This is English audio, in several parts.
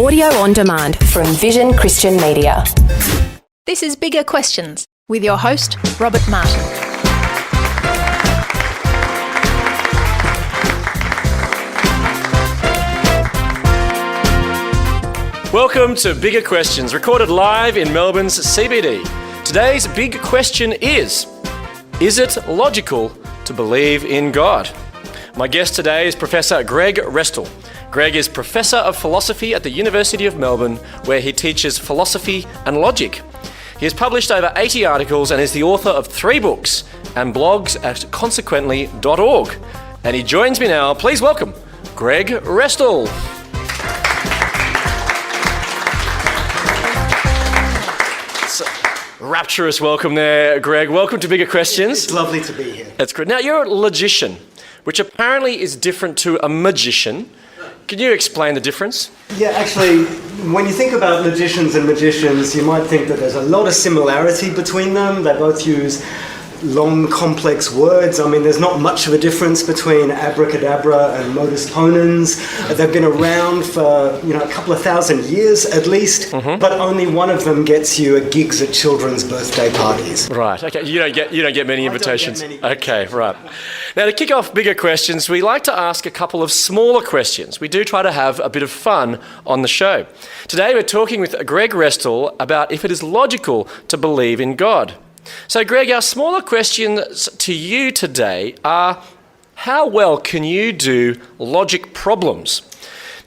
Audio on demand from Vision Christian Media. This is Bigger Questions with your host, Robert Martin. Welcome to Bigger Questions, recorded live in Melbourne's CBD. Today's big question is it logical to believe in God? My guest today is Professor Greg Restall. Greg is Professor of Philosophy at the University of Melbourne, where he teaches philosophy and logic. He has published over 80 articles and is the author of 3 books and blogs at consequently.org. And he joins me now. Please welcome Greg Restall. Rapturous welcome there, Greg. Welcome to Bigger Questions. It's lovely to be here. That's good. Now, you're a logician, which apparently is different to a magician. Can you explain the difference? Yeah, actually, when you think about logicians and magicians, you might think that there's a lot of similarity between them. They both use long, complex words. I mean, there's not much of a difference between abracadabra and modus ponens. They've been around for, a couple of thousand years at least, but only one of them gets you a gigs at children's birthday parties. Right. Okay. You don't get many invitations. Okay. Right. Now, to kick off Bigger Questions, we like to ask a couple of smaller questions. We do try to have a bit of fun on the show. Today, we're talking with Greg Restall about if it is logical to believe in God. So, Greg, our smaller questions to you today are, how well can you do logic problems?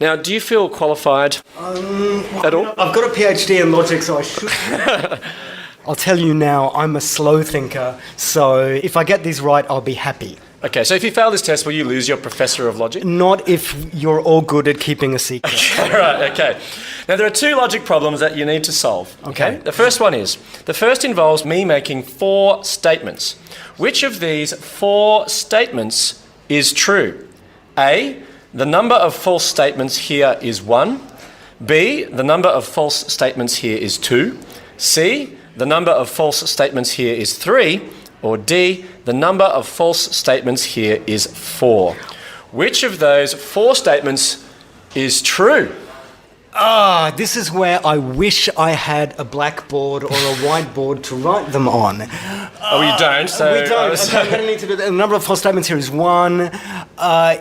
Now, do you feel qualified at all? I've got a PhD in logic, so I should. I'll tell you now, I'm a slow thinker, so if I get these right, I'll be happy. Okay, so if you fail this test, will you lose your Professor of Logic? Not if you're all good at keeping a secret. Okay. Now, there are 2 logic problems that you need to solve. Okay. The first involves me making 4 statements. Which of these 4 statements is true? A, the number of false statements here is 1. B, the number of false statements here is 2. C, the number of false statements here is 3. Or D, the number of false statements here is 4. Which of those 4 statements is true? This is where I wish I had a blackboard or a whiteboard to write them on. We don't. So we don't. Okay, I'm going to need to do that. The number of false statements here is 1.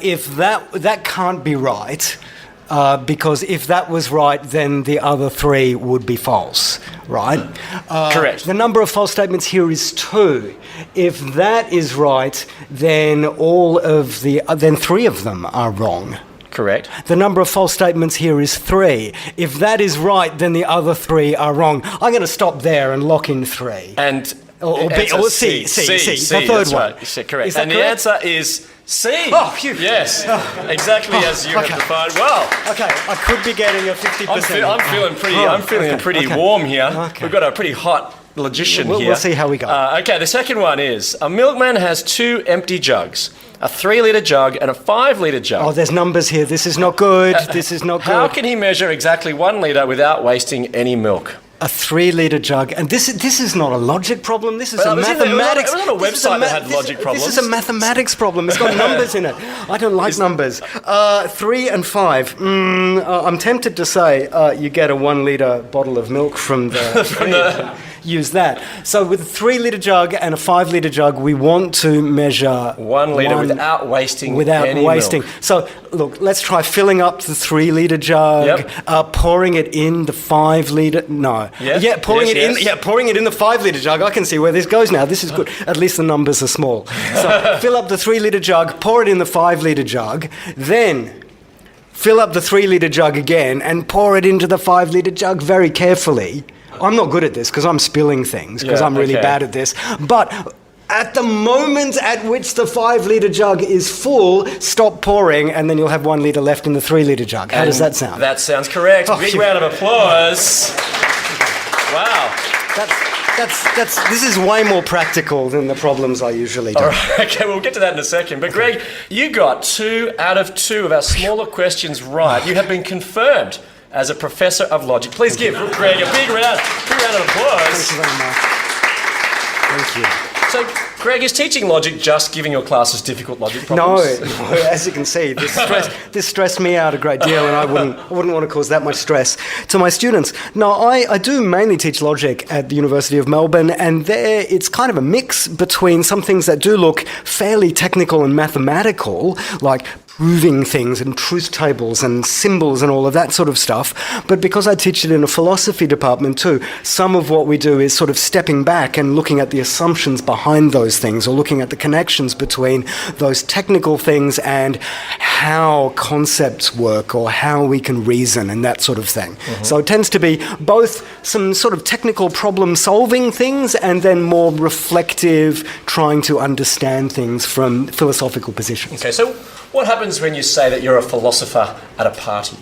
If that can't be right, because if that was right, then the other 3 would be false, right? Correct. The number of false statements here is 2. If that is right, then then 3 of them are wrong. Correct. The number of false statements here is 3. If that is right, then the other 3 are wrong. I'm going to stop there and lock in 3. Or B, or C, the third one. Right. Correct. Is that and correct? The answer is C. Oh, phew. Yes, exactly as you have defined. Well, okay, I could be getting a 50%. I'm feeling pretty warm here. Okay. We've got a pretty hot logician here. We'll see how we go. Okay, the second one is, a milkman has 2 empty jugs, a 3-litre jug and a 5-litre jug. Oh, there's numbers here. This is not good. This is not good. How can he measure exactly 1 litre without wasting any milk? A 3-litre jug, and this is not a logic problem. This is a mathematics. It was on a website that had logic problems. This is a mathematics problem. It's got numbers in it. I don't like numbers. 3 and 5. I'm tempted to say you get a 1-litre bottle of milk from the. Use that. So with a 3-litre jug and a 5-litre jug, we want to measure 1 litre without wasting any milk. So look, let's try filling up the 3-litre jug, pouring it in the 5-litre. No. Yes. Yeah, pouring it in the 5-litre jug. I can see where this goes now. This is good. At least the numbers are small. So fill up the 3-litre jug, pour it in the 5-litre jug, then fill up the 3-litre jug again and pour it into the 5-litre jug very carefully. I'm not good at this because I'm spilling things because I'm really bad at this. But at the moment at which the 5-litre jug is full, stop pouring and then you'll have 1 litre left in the 3-litre jug. How does that sound? That sounds correct. Big round of applause. Wow. This is way more practical than the problems I usually do. All right, okay, we'll get to that in a second. But Greg, you got 2 out of 2 of our smaller questions right. You have been confirmed as a Professor of Logic. Please give Greg a big round of applause. Thank you very much. Thank you. So Greg, is teaching logic just giving your classes difficult logic No, problems? as you can see, this stressed me out a great deal, and I wouldn't want to cause that much stress to my students. No, I do mainly teach logic at the University of Melbourne, and there it's kind of a mix between some things that do look fairly technical and mathematical, like proving things and truth tables and symbols and all of that sort of stuff. But because I teach it in a philosophy department too, some of what we do is sort of stepping back and looking at the assumptions behind those things, or looking at the connections between those technical things and how concepts work, or how we can reason and that sort of thing. Mm-hmm. So it tends to be both some sort of technical problem-solving things and then more reflective, trying to understand things from philosophical positions. Okay, so what happens when you say that you're a philosopher at a party?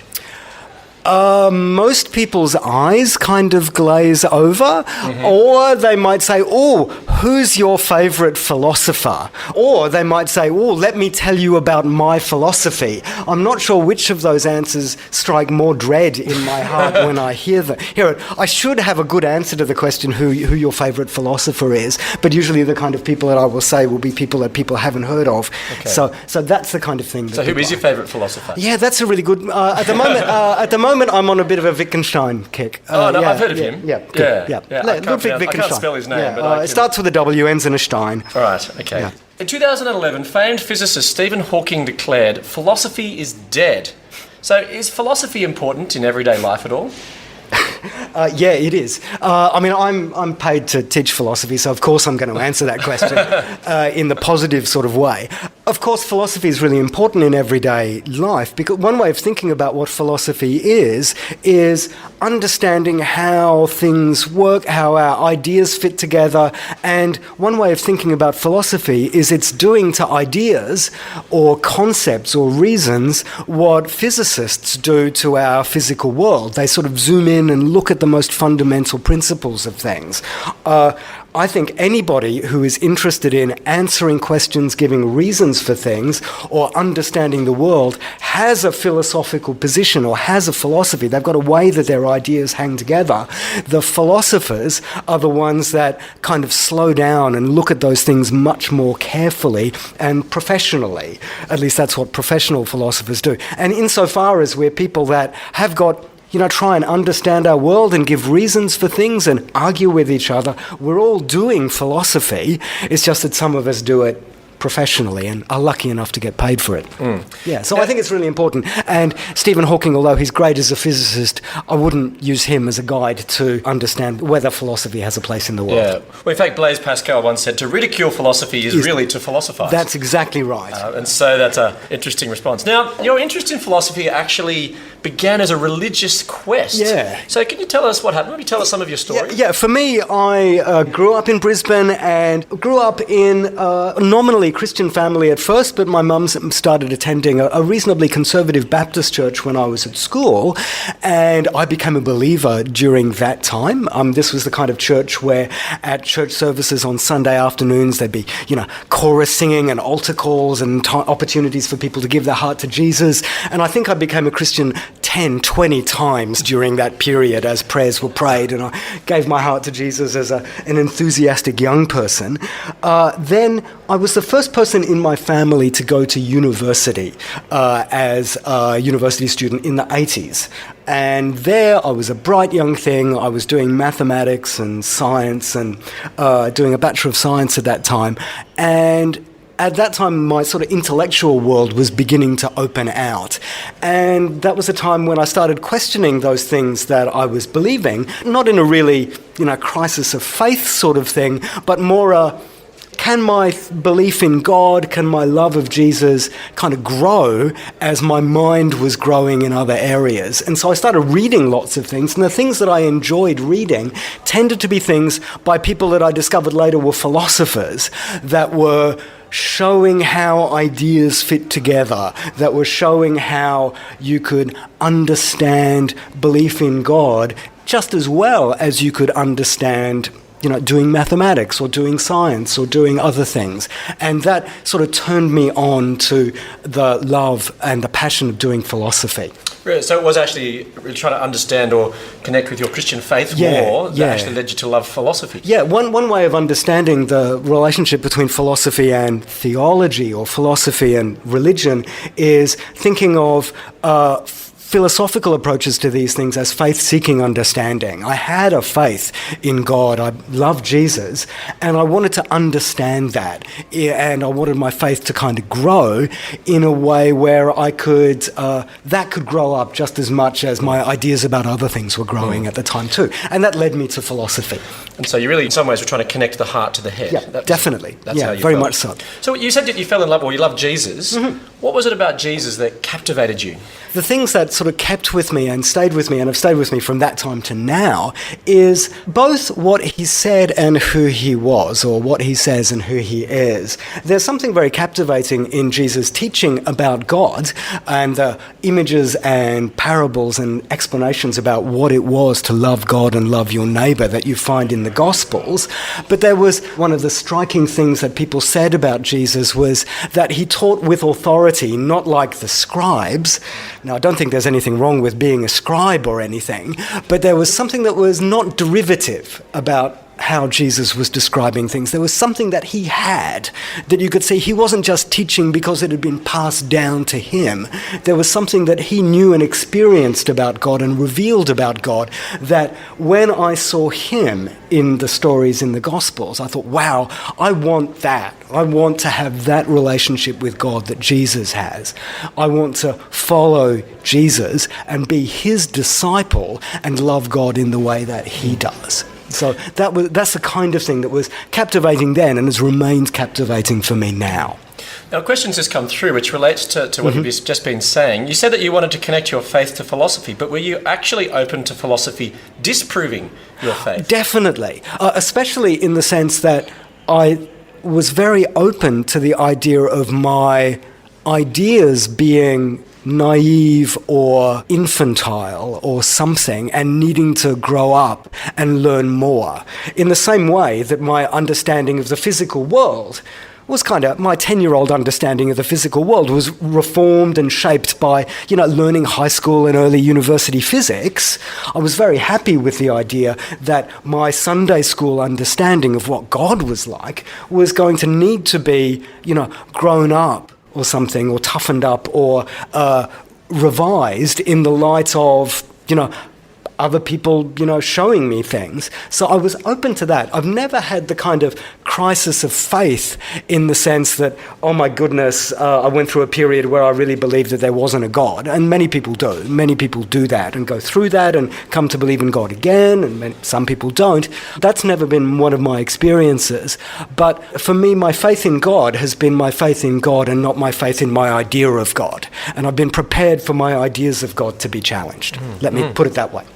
Most people's eyes kind of glaze over, or they might say, oh, who's your favourite philosopher? Or they might say, oh, let me tell you about my philosophy. I'm not sure which of those answers strike more dread in my heart when I hear it. I should have a good answer to the question who your favourite philosopher is, but usually the kind of people that I will say will be people that people haven't heard of. Okay. So that's the kind of thing. So who is your favourite philosopher? Yeah, that's a really good... At the moment, I'm on a bit of a Wittgenstein kick. I've heard of him. Yeah. Ludwig Wittgenstein. I can't spell his name, but it starts with a W, ends in a Stein. All right, okay. Yeah. In 2011, famed physicist Stephen Hawking declared, philosophy is dead. So is philosophy important in everyday life at all? Yeah, it is. I'm paid to teach philosophy, so of course I'm going to answer that question in the positive sort of way. Of course, philosophy is really important in everyday life, because one way of thinking about what philosophy is understanding how things work, how our ideas fit together, and one way of thinking about philosophy is it's doing to ideas or concepts or reasons what physicists do to our physical world. They sort of zoom in and look at the most fundamental principles of things. I think anybody who is interested in answering questions, giving reasons for things, or understanding the world has a philosophical position or has a philosophy. They've got a way that their ideas hang together. The philosophers are the ones that kind of slow down and look at those things much more carefully and professionally. At least that's what professional philosophers do. And insofar as we're people that have got try and understand our world and give reasons for things and argue with each other. We're all doing philosophy. It's just that some of us do it professionally and are lucky enough to get paid for it. Yeah, so I think it's really important. And Stephen Hawking, although he's great as a physicist, I wouldn't use him as a guide to understand whether philosophy has a place in the world. Yeah. Well, in fact, Blaise Pascal once said, to ridicule philosophy is really to philosophize. That's exactly right. And so that's an interesting response. Now, your interest in philosophy actually began as a religious quest. Yeah. So can you tell us what happened? Maybe tell us some of your story. Yeah, for me, I grew up in Brisbane and grew up in nominally Christian family at first, but my mum started attending a reasonably conservative Baptist church when I was at school, and I became a believer during that time. This was the kind of church where at church services on Sunday afternoons there'd be, chorus singing and altar calls and opportunities for people to give their heart to Jesus, and I think I became a Christian 10, 20 times during that period as prayers were prayed, and I gave my heart to Jesus as an enthusiastic young person. Then I was the first person in my family to go to university as a university student in the 80s. And there I was a bright young thing. I was doing mathematics and science and doing a Bachelor of Science at that time. And at that time, my sort of intellectual world was beginning to open out. And that was a time when I started questioning those things that I was believing, not in a really, crisis of faith sort of thing, but more can my belief in God, can my love of Jesus kind of grow as my mind was growing in other areas? And so I started reading lots of things, and the things that I enjoyed reading tended to be things by people that I discovered later were philosophers that were showing how ideas fit together, that were showing how you could understand belief in God just as well as you could understand doing mathematics or doing science or doing other things. And that sort of turned me on to the love and the passion of doing philosophy. Really? So it was actually really trying to understand or connect with your Christian faith more that actually led you to love philosophy. Yeah, one way of understanding the relationship between philosophy and theology or philosophy and religion is thinking of philosophical approaches to these things as faith-seeking understanding. I had a faith in God. I loved Jesus, and I wanted to understand that, and I wanted my faith to kind of grow in a way where I could that could grow up just as much as my ideas about other things were growing at the time too, and that led me to philosophy. And so you really, in some ways, were trying to connect the heart to the head. Yeah, definitely. That's how you very felt. much so. So you said that you fell in love, or you loved Jesus. What was it about Jesus that captivated you? The things that sort of kept with me and stayed with me and have stayed with me from that time to now is both what he said and who he was, or what he says and who he is. There's something very captivating in Jesus' teaching about God and the images and parables and explanations about what it was to love God and love your neighbour that you find in the Gospels. But there was one of the striking things that people said about Jesus was that he taught with authority, not like the scribes. Now, I don't think there's anything wrong with being a scribe or anything, but there was something that was not derivative about how Jesus was describing things. There was something that he had that you could see he wasn't just teaching because it had been passed down to him. There was something that he knew and experienced about God and revealed about God that when I saw him in the stories in the Gospels, I thought, wow, I want that. I want to have that relationship with God that Jesus has. I want to follow Jesus and be his disciple and love God in the way that he does. So that's the kind of thing that was captivating then and has remained captivating for me now. Now, questions has come through which relates to what you've just been saying. You said that you wanted to connect your faith to philosophy, but were you actually open to philosophy disproving your faith? Definitely, especially in the sense that I was very open to the idea of my ideas being naive or infantile or something and needing to grow up and learn more. In the same way that my understanding of the physical world was kind of, my 10-year-old understanding of the physical world was reformed and shaped by, learning high school and early university physics. I was very happy with the idea that my Sunday school understanding of what God was like was going to need to be, grown up or something, or toughened up, or revised in the light of, other people, showing me things. So I was open to that. I've never had the kind of crisis of faith in the sense that, oh my goodness, I went through a period where I really believed that there wasn't a God. And many people do. Many people do that and go through that and come to believe in God again, and some people don't. That's never been one of my experiences. But for me, my faith in God has been my faith in God and not my faith in my idea of God. And I've been prepared for my ideas of God to be challenged. Let me put it that way.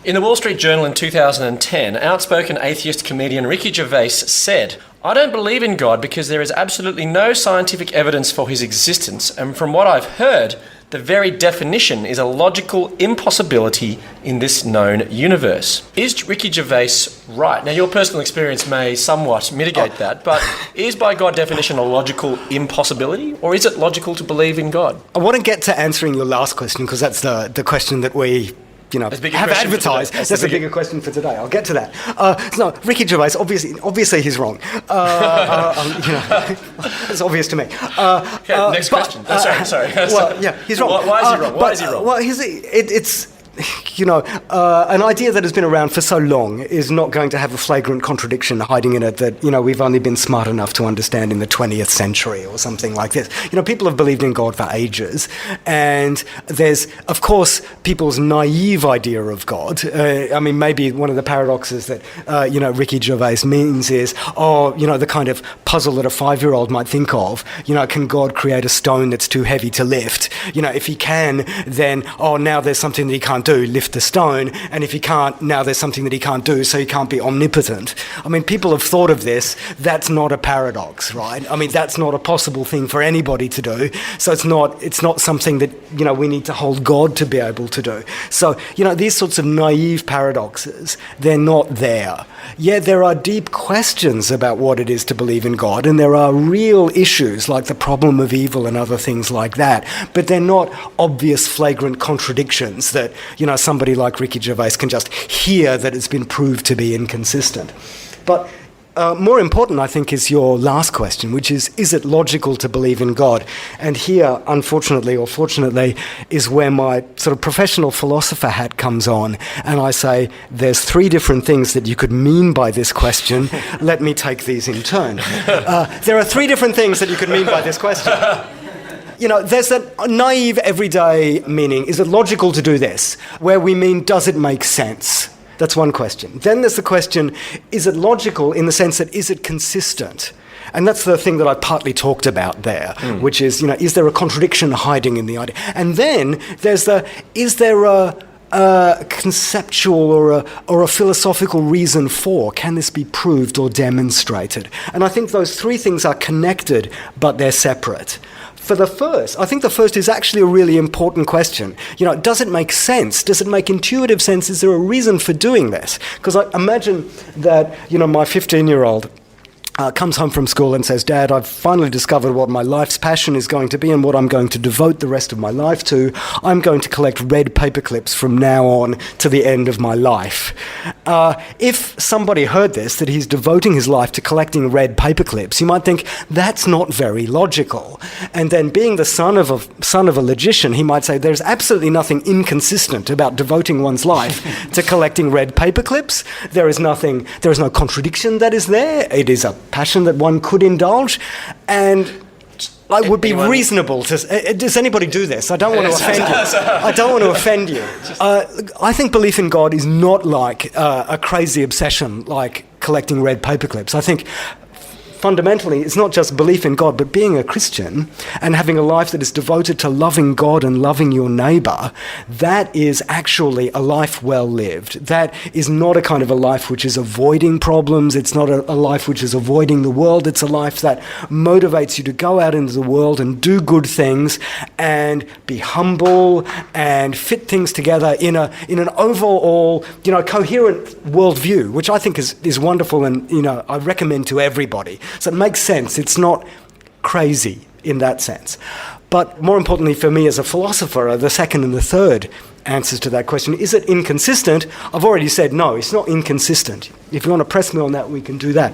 In the Wall Street Journal in 2010, outspoken atheist comedian Ricky Gervais said, "I don't believe in God because there is absolutely no scientific evidence for his existence, and from what I've heard, the very definition is a logical impossibility in this known universe." Is Ricky Gervais right? Now, your personal experience may somewhat mitigate that, but is by God definition a logical impossibility, or is it logical to believe in God? I want to get to answering your last question because that's the question that we have advertised. That's a bigger question for today. I'll get to that. No, Ricky Gervais, obviously he's wrong. It's obvious to me. Next question. Sorry. Well, yeah, he's wrong. Why is he wrong? Why is he wrong? Well, it's an idea that has been around for so long is not going to have a flagrant contradiction hiding in it that, we've only been smart enough to understand in the 20th century or something like this. People have believed in God for ages, and there's, of course, people's naive idea of God. Maybe one of the paradoxes that, Ricky Gervais means is, the kind of puzzle that a 5-year-old might think of, can God create a stone that's too heavy to lift? If he can, then, now there's something that he can't can't do, lift the stone, and if he can't, now there's something that he can't do, so he can't be omnipotent. I mean, people have thought of this. That's not a paradox, right? I mean, that's not a possible thing for anybody to do. So it's not something that, we need to hold God to be able to do. So, these sorts of naive paradoxes, they're not there. Yet there are deep questions about what it is to believe in God, and there are real issues like the problem of evil and other things like that. But they're not obvious, flagrant contradictions that, somebody like Ricky Gervais can just hear that it's been proved to be inconsistent. But more important, I think, is your last question, which is it logical to believe in God? And here, unfortunately or fortunately, is where my sort of professional philosopher hat comes on, and I say, there's 3 different things that you could mean by this question. Let me take these in turn. There are 3 different things that you could mean by this question. There's that naive, everyday meaning. Is it logical to do this? Where we mean, does it make sense? That's one question. Then there's the question, is it logical in the sense that is it consistent? And that's the thing that I partly talked about there, which is, is there a contradiction hiding in the idea? And then there's is there a conceptual or a philosophical reason for? Can this be proved or demonstrated? And I think those 3 things are connected, but they're separate. For the first, I think the first is actually a really important question. Does it make sense? Does it make intuitive sense? Is there a reason for doing this? Because I imagine that, my 15-year-old comes home from school and says, Dad, I've finally discovered what my life's passion is going to be and what I'm going to devote the rest of my life to. I'm going to collect red paper clips from now on to the end of my life. If somebody heard this, that he's devoting his life to collecting red paper clips, you might think that's not very logical. And then being the son of a logician, he might say there's absolutely nothing inconsistent about devoting one's life to collecting red paper clips. There is no contradiction that is there. It is a passion that one could indulge, and it would be reasonable to... Does anybody do this? I don't want to offend you. I don't want to offend you. I think belief in God is not like a crazy obsession like collecting red paper clips. I think fundamentally, it's not just belief in God, but being a Christian and having a life that is devoted to loving God and loving your neighbour, that is actually a life well lived. That is not a kind of a life which is avoiding problems. It's not a life which is avoiding the world. It's a life that motivates you to go out into the world and do good things and be humble and fit things together in an overall, coherent worldview, which I think is wonderful, and I recommend to everybody. So it makes sense. It's not crazy in that sense. But more importantly for me as a philosopher are the second and the third answers to that question. Is it inconsistent? I've already said no, it's not inconsistent. If you want to press me on that, we can do that.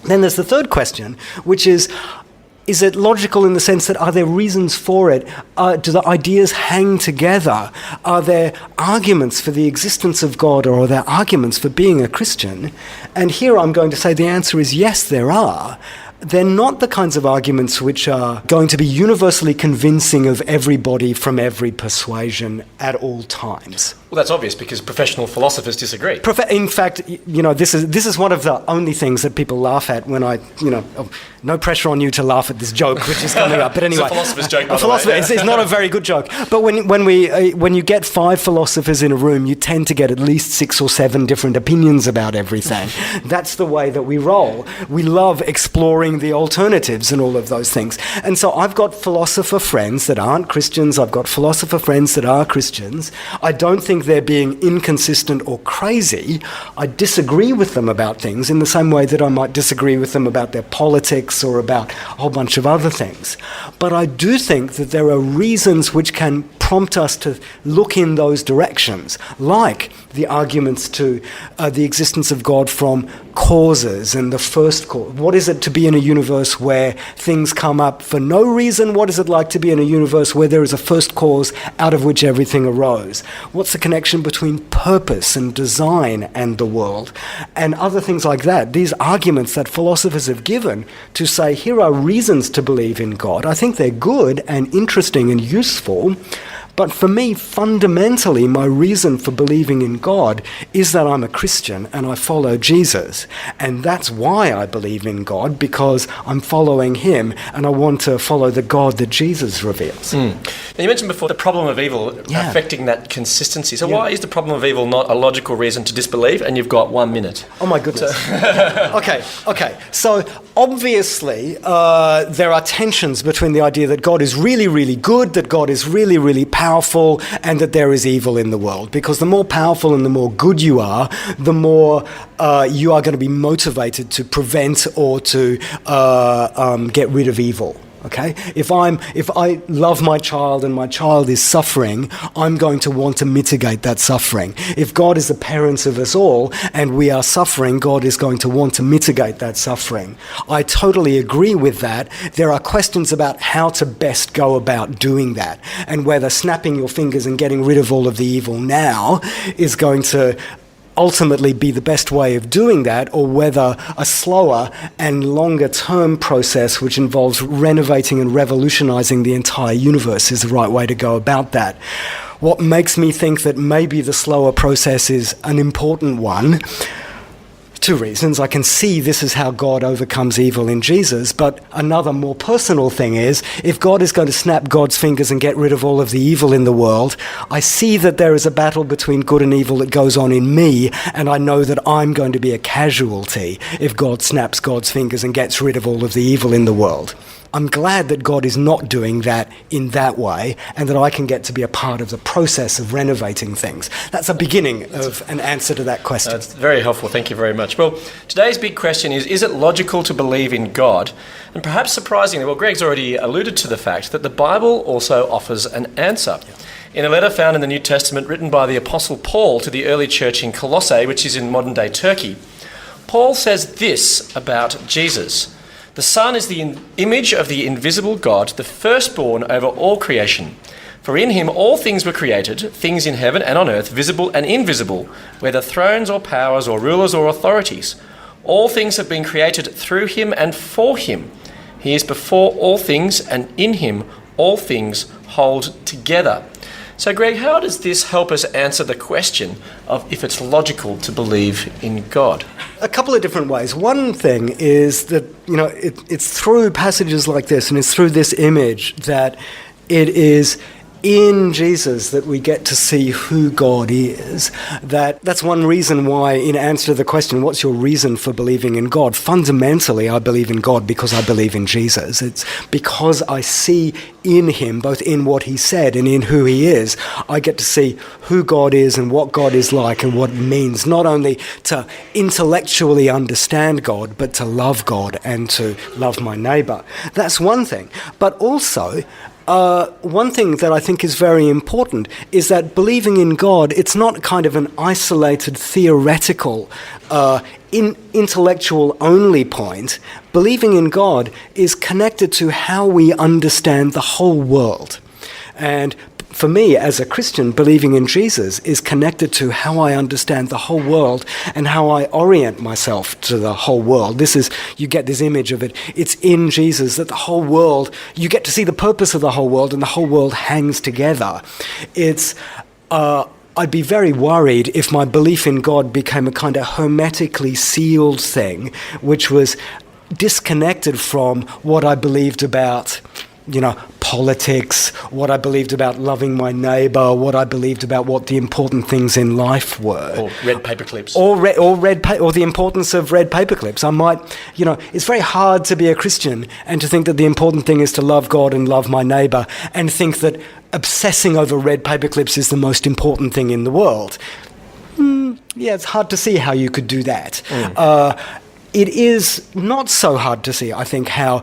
Then there's the third question, which is it logical in the sense that are there reasons for it? Do the ideas hang together? Are there arguments for the existence of God, or are there arguments for being a Christian? And here I'm going to say the answer is yes, there are. They're not the kinds of arguments which are going to be universally convincing of everybody from every persuasion at all times. Well, that's obvious because professional philosophers disagree. In fact, this is one of the only things that people laugh at when I, no pressure on you to laugh at this joke which is coming up. But anyway, it's a philosopher's joke. By the way. It's not a very good joke. But when you get 5 philosophers in a room, you tend to get at least 6 or 7 different opinions about everything. That's the way that we roll. We love exploring the alternatives and all of those things. And so I've got philosopher friends that aren't Christians. I've got philosopher friends that are Christians. I don't think they're being inconsistent or crazy. I disagree with them about things in the same way that I might disagree with them about their politics or about a whole bunch of other things. But I do think that there are reasons which can prompt us to look in those directions, like the arguments to the existence of God from causes and the first cause. What is it to be in a universe where things come up for no reason? What is it like to be in a universe where there is a first cause out of which everything arose? What's the connection between purpose and design and the world? And other things like that. These arguments that philosophers have given to say, here are reasons to believe in God. I think they're good and interesting and useful, But for me, fundamentally, my reason for believing in God is that I'm a Christian and I follow Jesus. And that's why I believe in God, because I'm following him and I want to follow the God that Jesus reveals. Now, you mentioned before the problem of evil affecting that consistency. So why is the problem of evil not a logical reason to disbelieve? And you've got 1 minute. Oh my goodness. Okay. So obviously there are tensions between the idea that God is really, really good, that God is really, really powerful, and that there is evil in the world. Because the more powerful and the more good you are, the more you are going to be motivated to prevent or to get rid of evil. Okay? If I love my child and my child is suffering, I'm going to want to mitigate that suffering. If God is the parent of us all and we are suffering, God is going to want to mitigate that suffering. I totally agree with that. There are questions about how to best go about doing that, and whether snapping your fingers and getting rid of all of the evil now is going to ultimately be the best way of doing that, or whether a slower and longer term process which involves renovating and revolutionizing the entire universe is the right way to go about that. What makes me think that maybe the slower process is an important one? 2 reasons. I can see this is how God overcomes evil in Jesus, but another more personal thing is, if God is going to snap God's fingers and get rid of all of the evil in the world, I see that there is a battle between good and evil that goes on in me, and I know that I'm going to be a casualty if God snaps God's fingers and gets rid of all of the evil in the world. I'm glad that God is not doing that in that way, and that I can get to be a part of the process of renovating things. That's a beginning of an answer to that question. That's very helpful. Thank you very much. Well, today's big question is it logical to believe in God? And perhaps surprisingly, well, Greg's already alluded to the fact that the Bible also offers an answer. In a letter found in the New Testament written by the Apostle Paul to the early church in Colossae, which is in modern-day Turkey, Paul says this about Jesus: "The Son is the image of the invisible God, the firstborn over all creation. For in him all things were created, things in heaven and on earth, visible and invisible, whether thrones or powers or rulers or authorities. All things have been created through him and for him. He is before all things, and in him all things hold together." So, Greg, how does this help us answer the question of if it's logical to believe in God? A couple of different ways. One thing is that, it's through passages like this, and it's through this image, that it is in Jesus that we get to see who God is. That's one reason why, in answer to the question, what's your reason for believing in God? Fundamentally, I believe in God because I believe in Jesus. It's because I see in him, both in what he said and in who he is, I get to see who God is and what God is like and what it means, not only to intellectually understand God, but to love God and to love my neighbour. That's one thing. But also, one thing that I think is very important is that believing in God, it's not kind of an isolated, theoretical, intellectual only point. Believing in God is connected to how we understand the whole world. And for me, as a Christian, believing in Jesus is connected to how I understand the whole world and how I orient myself to the whole world. You get this image of it. It's in Jesus that the whole world, you get to see the purpose of the whole world, and the whole world hangs together. I'd be very worried if my belief in God became a kind of hermetically sealed thing, which was disconnected from what I believed about politics, what I believed about loving my neighbour, what I believed about what the important things in life were. Or red paper clips. Or the importance of red paper clips. I might, it's very hard to be a Christian and to think that the important thing is to love God and love my neighbour, and think that obsessing over red paper clips is the most important thing in the world. Yeah, it's hard to see how you could do that. It is not so hard to see, I think, how,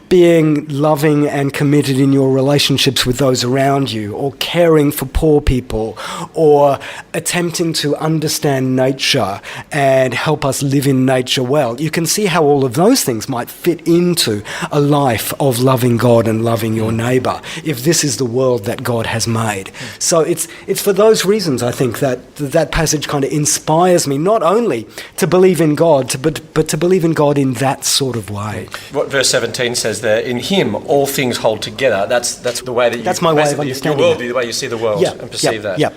being loving and committed in your relationships with those around you, or caring for poor people, or attempting to understand nature and help us live in nature well. You can see how all of those things might fit into a life of loving God and loving your neighbour, if this is the world that God has made. So it's for those reasons, I think, that passage kind of inspires me, not only to believe in God, but to believe in God in that sort of way. What verse 17 says there, in him all things hold together. That's the way that you... That's my way of understanding your worldview, the way you see the world and perceive that. Yeah.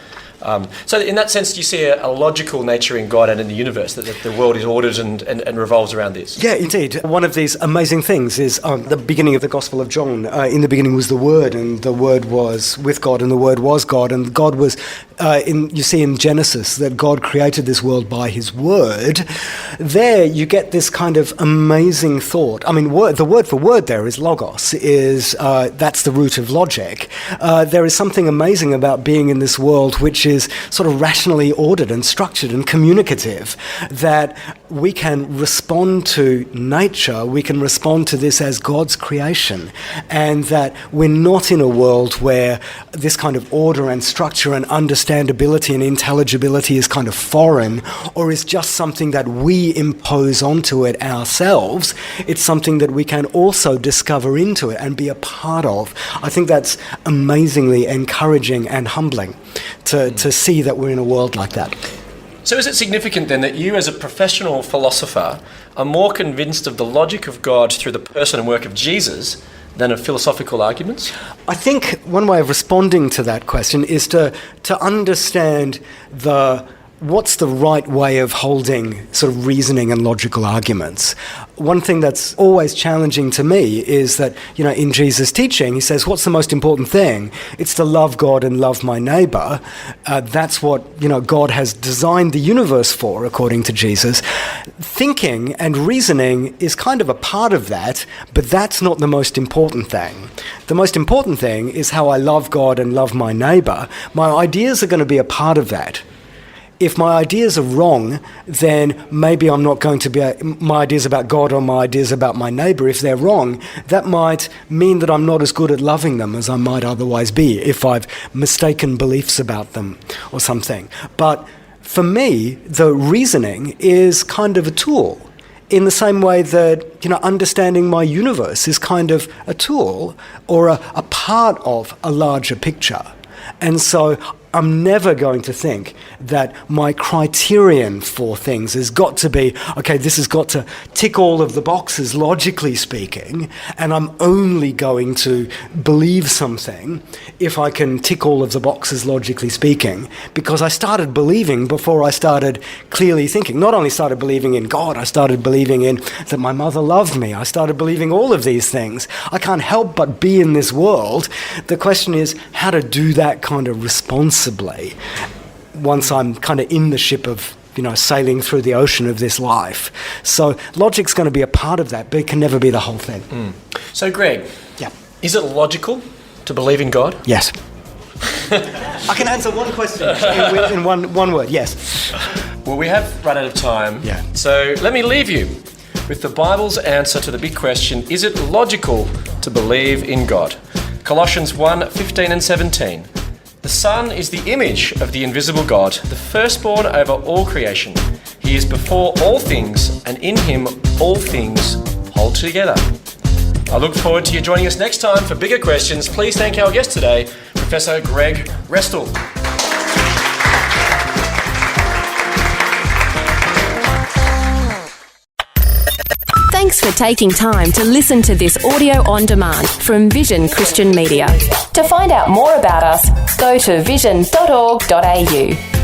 So in that sense, do you see a logical nature in God and in the universe, that the world is ordered and revolves around this? Yeah, indeed. One of these amazing things is the beginning of the Gospel of John. In the beginning was the Word, and the Word was with God, and the Word was God. And God was, you see in Genesis, that God created this world by his Word. There you get this kind of amazing thought. I mean, the word for word there is logos, that's the root of logic. There is something amazing about being in this world which is sort of rationally ordered and structured and communicative, that we can respond to nature, we can respond to this as God's creation, and that we're not in a world where this kind of order and structure and understandability and intelligibility is kind of foreign, or is just something that we impose onto it ourselves. It's something that we can also discover into it and be a part of. I think that's amazingly encouraging and humbling to see that we're in a world like that. So is it significant then that you as a professional philosopher are more convinced of the logic of God through the person and work of Jesus than of philosophical arguments? I think one way of responding to that question is to understand what's the right way of holding sort of reasoning and logical arguments. One thing that's always challenging to me is that, in Jesus' teaching, he says, what's the most important thing? It's to love God and love my neighbour. That's what, God has designed the universe for, according to Jesus. Thinking and reasoning is kind of a part of that, but that's not the most important thing. The most important thing is how I love God and love my neighbour. My ideas are going to be a part of that. If my ideas are wrong, then maybe I'm not going to be my ideas about God or my ideas about my neighbour. If they're wrong, that might mean that I'm not as good at loving them as I might otherwise be if I've mistaken beliefs about them or something. But for me, the reasoning is kind of a tool, in the same way that, understanding my universe is kind of a tool or a part of a larger picture. And so I'm never going to think that my criterion for things has got to be, okay, this has got to tick all of the boxes, logically speaking, and I'm only going to believe something if I can tick all of the boxes, logically speaking, because I started believing before I started clearly thinking. Not only started believing in God, I started believing in that my mother loved me. I started believing all of these things. I can't help but be in this world. The question is how to do that kind of responsibly once I'm kind of in the ship of, sailing through the ocean of this life. So logic's going to be a part of that, but it can never be the whole thing. So Greg, yeah, is it logical to believe in God? Yes. I can answer one question in one word, yes. Well, we have run out of time. Yeah. So let me leave you with the Bible's answer to the big question, is it logical to believe in God? Colossians 1:15 and 17. The Son is the image of the invisible God, the firstborn over all creation. He is before all things, and in him all things hold together. I look forward to you joining us next time for bigger questions. Please thank our guest today, Professor Greg Restall. Thanks for taking time to listen to this audio on demand from Vision Christian Media. To find out more about us, go to vision.org.au.